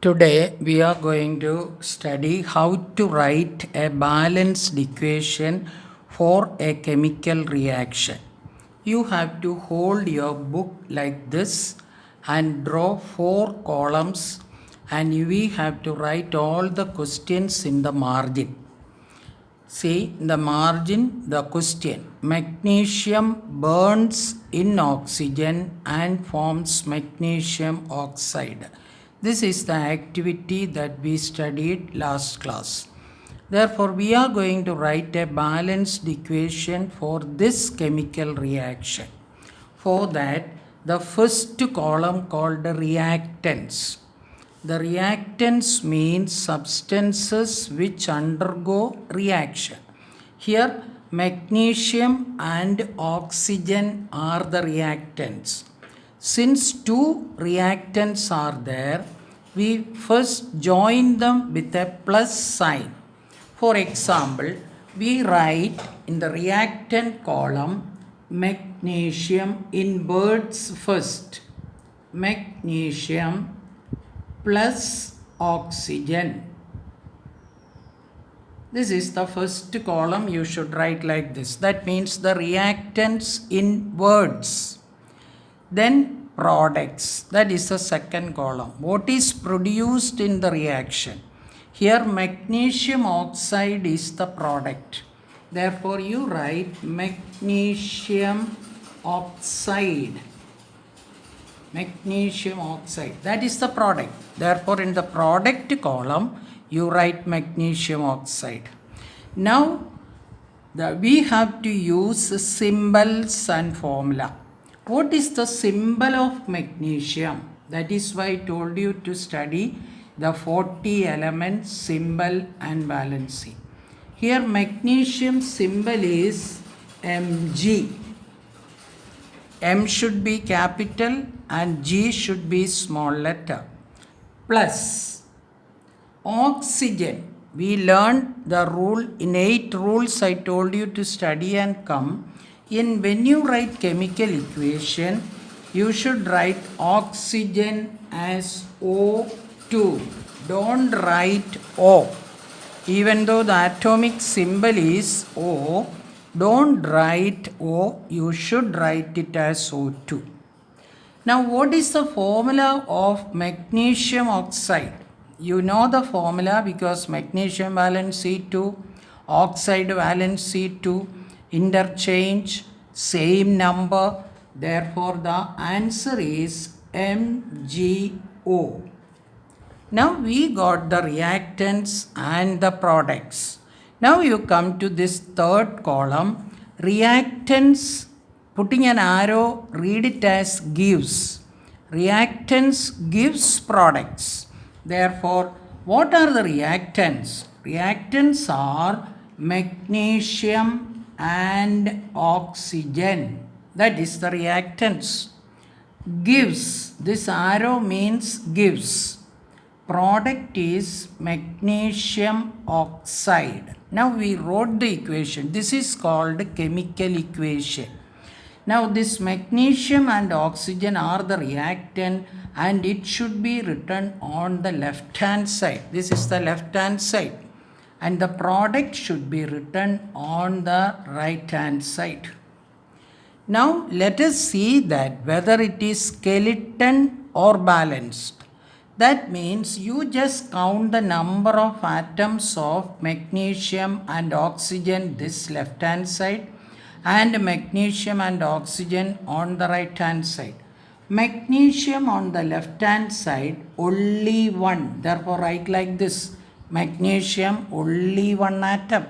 Today we are going to study how to write a balanced equation for a chemical reaction. You have to hold your book like this and draw 4 columns, and we have to write all the questions in the margin. See the margin, the question. Magnesium burns in oxygen and forms magnesium oxide. This is the activity that we studied last class. Therefore, we are going to write a balanced equation for this chemical reaction. For that, the first column called reactants. The reactants means substances which undergo reaction. Here, magnesium and oxygen are the reactants. Since two reactants are there, we first join them with a plus sign. For example, we write in the reactant column magnesium in words first. Magnesium plus oxygen. This is the first column. You should write like this. That means the reactants in words. Then products. That is the second column. What is produced in the reaction? Here magnesium oxide is the product. Therefore you write magnesium oxide. Magnesium oxide, that is the product. Therefore in the product column you write magnesium oxide. Now we have to use symbols and formula. What is the symbol of magnesium? That is why I told you to study the 40 elements symbol and valency. Here magnesium symbol is Mg. M should be capital and G should be small letter. Plus oxygen. We learned the rule in 8 rules I told you to study and come. When you write chemical equation, you should write oxygen as O2. Don't write O. Even though the atomic symbol is O, don't write O, you should write it as O2. Now what is the formula of magnesium oxide? You know the formula because magnesium valence C2, oxide valence C2, interchange, same number. Therefore the answer is MgO. Now we got the reactants and the products. Now you come to this third column, reactants, putting an arrow, read it as gives. Reactants gives products. Therefore, what are the reactants? Reactants are magnesium and oxygen. That is the reactants. Gives, this arrow means gives. Product is magnesium oxide. Now we wrote the equation. This is called chemical equation. Now this magnesium and oxygen are the reactant and it should be written on the left hand side. This is the left hand side. And the product should be written on the right hand side. Now let us see that whether it is skeleton or balanced. That means you just count the number of atoms of magnesium and oxygen this left hand side and magnesium and oxygen on the right hand side. Magnesium on the left hand side only one. Therefore write like this. Magnesium only one atom.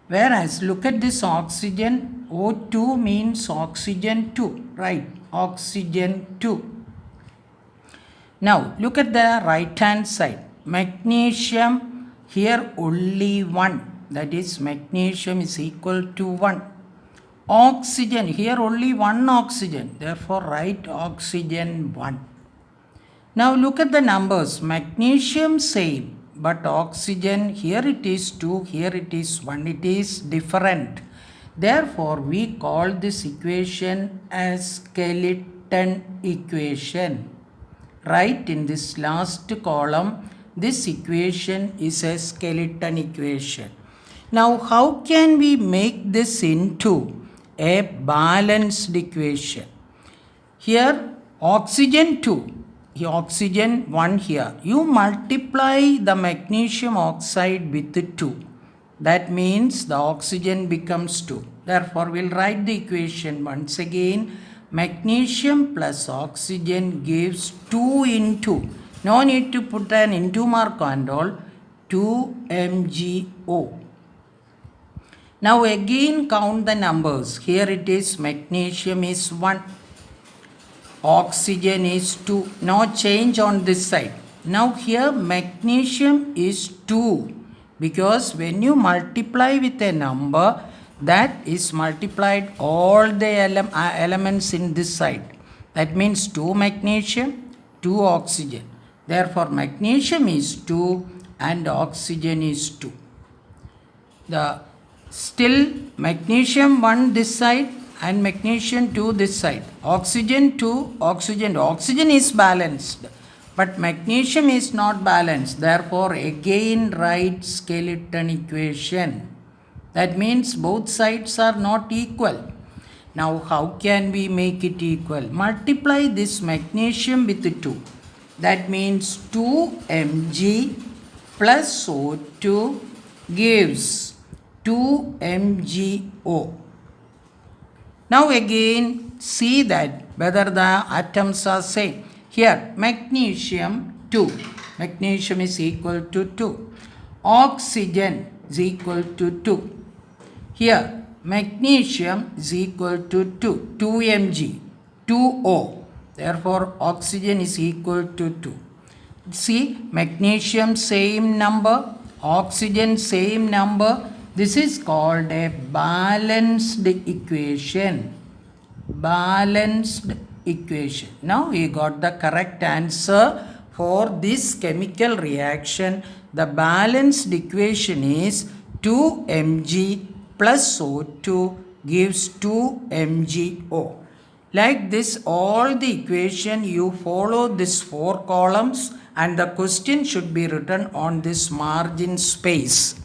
Whereas look at this oxygen. O2 means oxygen 2. Right. Oxygen 2. Now look at the right hand side. Magnesium here only 1. That is magnesium is equal to 1. Oxygen here only 1 oxygen. Therefore write oxygen 1. Now look at the numbers. Magnesium same. But oxygen here it is 2. Here it is 1. It is different. Therefore we call this equation as skeleton equation. write in this last column, this equation is a skeleton equation. Now, how can we make this into a balanced equation? Here, oxygen 2, oxygen 1 here. You multiply the magnesium oxide with 2. That means the oxygen becomes 2. Therefore, we'll write the equation once again. Magnesium plus oxygen gives 2 into, no need to put an into mark and all, 2 MgO. Now again count the numbers. Here it is magnesium is 1. Oxygen is 2. No change on this side. Now here magnesium is 2. Because when you multiply with a number, that is multiplied all the elements in this side. That means 2 magnesium, 2 oxygen. Therefore magnesium is 2 and oxygen is 2. The still magnesium 1 this side and magnesium 2 this side. Oxygen 2, oxygen is balanced. But magnesium is not balanced. Therefore again write skeleton equation. That means both sides are not equal. Now how can we make it equal? Multiply this magnesium with 2. That means 2 Mg plus O2 gives 2 MgO. Now again see that whether the atoms are same. Here magnesium 2. Magnesium is equal to 2. Oxygen is equal to 2. Here magnesium is equal to 2. 2 Mg. 2O. Therefore oxygen is equal to 2. See, magnesium same number, oxygen same number. This is called a balanced equation. Balanced equation. Now we got the correct answer for this chemical reaction. The balanced equation is 2 Mg plus O2 gives 2 MgO. Like this, all the equation you follow this 4 columns and the question should be written on this margin space.